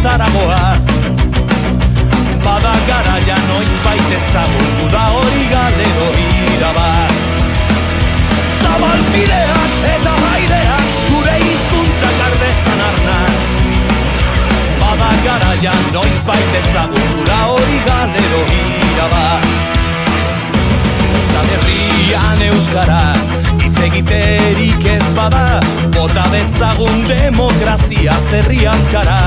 hortara goaz. Bada garaia noizbait ezagun guda hori galero irabaz. Zabalpideak eta haideak gure hizkuntzak ardezan arnaz. Bada garaia noizbait ezagun guda hori galero irabaz. Euskal Herrian euskara hitz egiterik ez bada, bota dezagun demokrazia zerri azkara.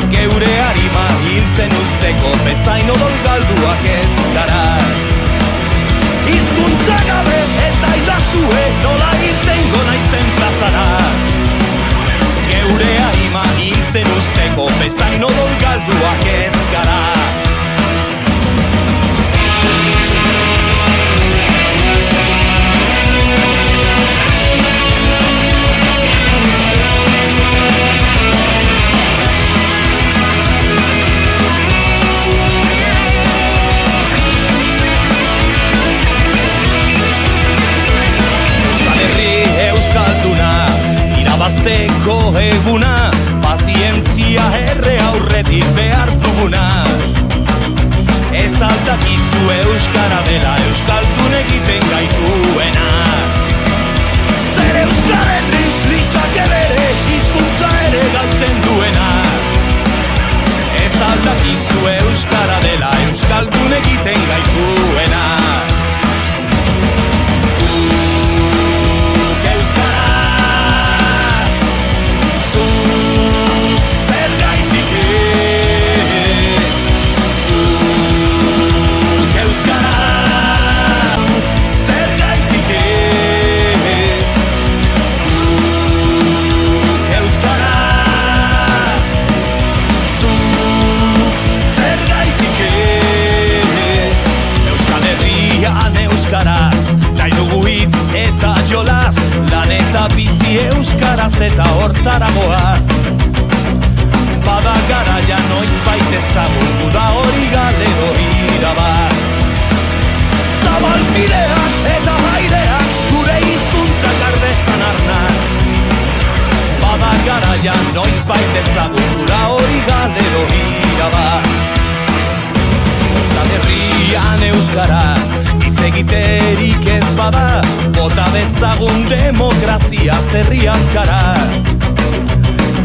Geure harima hiltzen usteko bezain odol galduak ez gara. Hizkuntza gabe ez aidazue nola irtengo naizen plazara. Geure harima hiltzen usteko bezain odol galduak ez gara. Irabazteko eguna, pazientzia erre aurretik behar duguna. Ez aldakizu euskara dela euskaldun egiten gaituena. Zer euskaren litzake bere hizkuntza ere galtzen duena. Ez aldakizu euskara dela euskaldun egiten gaituena. Lan eta bizi euskaraz eta hortara goaz. Bada garaia noizbait ezagun guda hori galero irabaz. Zabalpideak eta haideak gure hizkuntzak ardezan arnaz. Bada garaia noizbait ezagun guda hori galero irabaz. Euskal Herrian euskara hitz egiterik ez bada, bota dezagun demokrazia zerri azkara.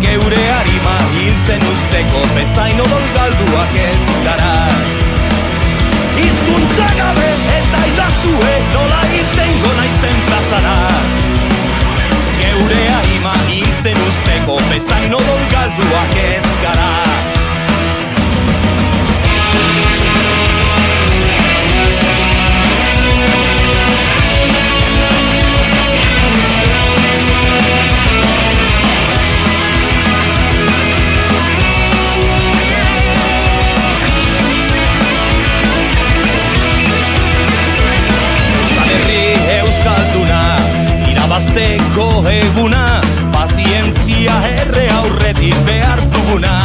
Geure harima hiltzen usteko bezain odol galduak ez gara. Hizkuntza gabe ez aidazue nola irtengo naizen plazara. Geure harima hiltzen usteko bezain odol galduak ez gara. Irabazteko eguna, pazientzia erre aurretik behar duguna.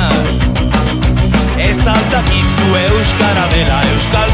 Ez aldakizu euskara dela euskal